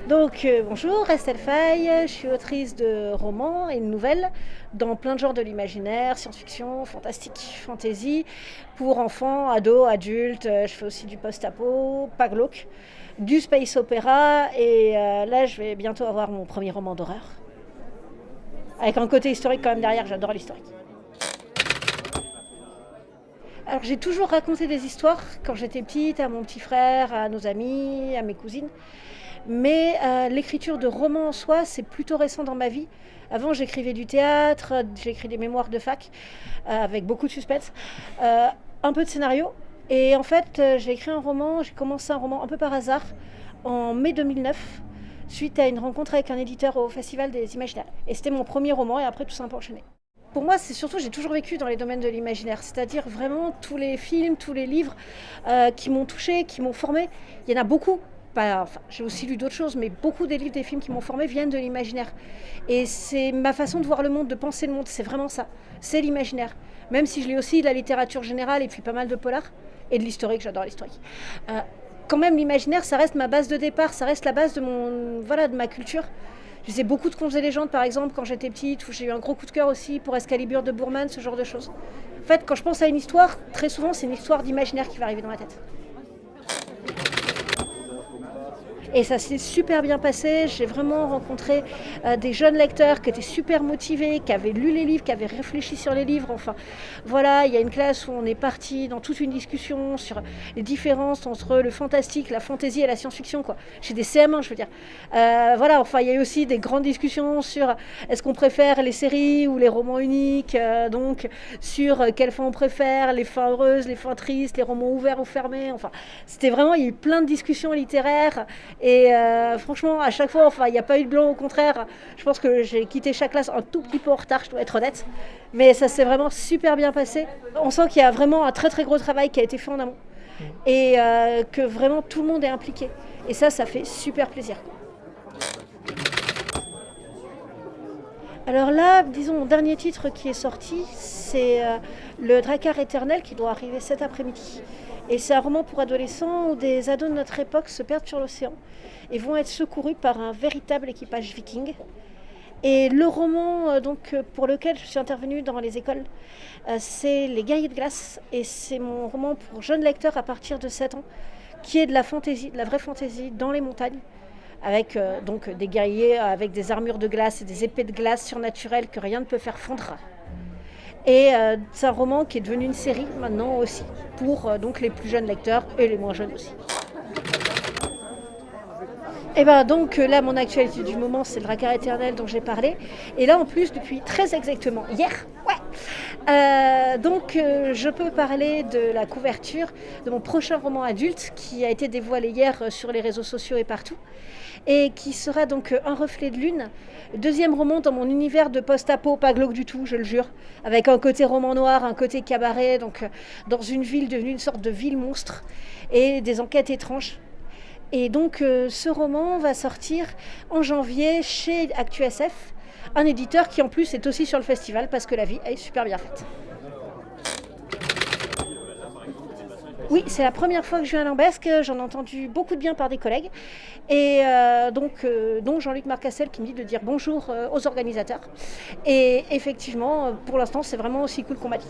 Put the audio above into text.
Donc bonjour, Estelle Faye, je suis autrice de romans et de nouvelles dans plein de genres de l'imaginaire, science-fiction, fantastique, fantasy, pour enfants, ados, adultes. Je fais aussi du post-apo, pas glauque, du space opéra et là je vais bientôt avoir mon premier roman d'horreur. Avec un côté historique quand même derrière, j'adore l'historique. Alors j'ai toujours raconté des histoires quand j'étais petite, à mon petit frère, à nos amis, à mes cousines. Mais l'écriture de romans en soi, c'est plutôt récent dans ma vie. Avant, j'écrivais du théâtre, j'écris des mémoires de fac, avec beaucoup de suspense, un peu de scénario. Et en fait, j'ai écrit un roman, j'ai commencé un roman un peu par hasard, en mai 2009, suite à une rencontre avec un éditeur au Festival des Imaginaires. Et c'était mon premier roman, et après tout ça a enchaîné. Pour moi, c'est surtout, j'ai toujours vécu dans les domaines de l'imaginaire, c'est-à-dire vraiment tous les films, tous les livres qui m'ont touchée, qui m'ont formée. Il y en a beaucoup. J'ai aussi lu d'autres choses, mais beaucoup des livres, des films qui m'ont formée viennent de l'imaginaire. Et c'est ma façon de voir le monde, de penser le monde, c'est vraiment ça. C'est l'imaginaire. Même si je lis aussi de la littérature générale et puis pas mal de polar et de l'historique, j'adore l'historique. Quand même, l'imaginaire, ça reste ma base de départ, ça reste la base de ma culture. Je lisais beaucoup de contes et légendes, par exemple, quand j'étais petite, où j'ai eu un gros coup de cœur aussi pour Excalibur de Boorman, ce genre de choses. En fait, quand je pense à une histoire, très souvent, c'est une histoire d'imaginaire qui va arriver dans ma tête. Et ça s'est super bien passé. J'ai vraiment rencontré des jeunes lecteurs qui étaient super motivés, qui avaient lu les livres, qui avaient réfléchi sur les livres. Enfin, voilà, il y a une classe où on est parti dans toute une discussion sur les différences entre le fantastique, la fantaisie et la science-fiction, quoi. Chez des CM1, je veux dire. Voilà, enfin, il y a eu aussi des grandes discussions sur est-ce qu'on préfère les séries ou les romans uniques, donc sur quelles fins on préfère, les fins heureuses, les fins tristes, les romans ouverts ou fermés. Enfin, c'était vraiment, il y a eu plein de discussions littéraires. Et franchement, à chaque fois, il n'y a pas eu de blanc, au contraire. Je pense que j'ai quitté chaque classe un tout petit peu en retard, je dois être honnête. Mais ça s'est vraiment super bien passé. On sent qu'il y a vraiment un très très gros travail qui a été fait en amont. Et que vraiment tout le monde est impliqué. Et ça fait super plaisir. Alors là, disons, mon dernier titre qui est sorti, c'est le Drakkar éternel qui doit arriver cet après-midi. Et c'est un roman pour adolescents où des ados de notre époque se perdent sur l'océan et vont être secourus par un véritable équipage viking. Et le roman pour lequel je suis intervenue dans les écoles, c'est Les Guerriers de glace. Et c'est mon roman pour jeunes lecteurs à partir de 7 ans, qui est de la fantaisie, de la vraie fantaisie dans les montagnes, avec des guerriers avec des armures de glace et des épées de glace surnaturelles que rien ne peut faire fondre. Et c'est un roman qui est devenu une série maintenant aussi, pour les plus jeunes lecteurs et les moins jeunes aussi. Et là, mon actualité du moment, c'est le Drakkar éternel dont j'ai parlé. Et là, en plus, depuis très exactement hier, je peux parler de la couverture de mon prochain roman adulte qui a été dévoilé hier sur les réseaux sociaux et partout. Et qui sera donc Un reflet de lune, deuxième roman dans mon univers de post-apo, pas glauque du tout, je le jure, avec un côté roman noir, un côté cabaret, dans une ville devenue une sorte de ville monstre et des enquêtes étranges. Et donc ce roman va sortir en janvier chez ActuSF, un éditeur qui en plus est aussi sur le festival parce que la vie est super bien faite. Oui, c'est la première fois que je viens à Lambesc, j'en ai entendu beaucoup de bien par des collègues. Et dont Jean-Luc Marcassel qui me dit de dire bonjour aux organisateurs. Et effectivement, pour l'instant, c'est vraiment aussi cool qu'on m'a dit.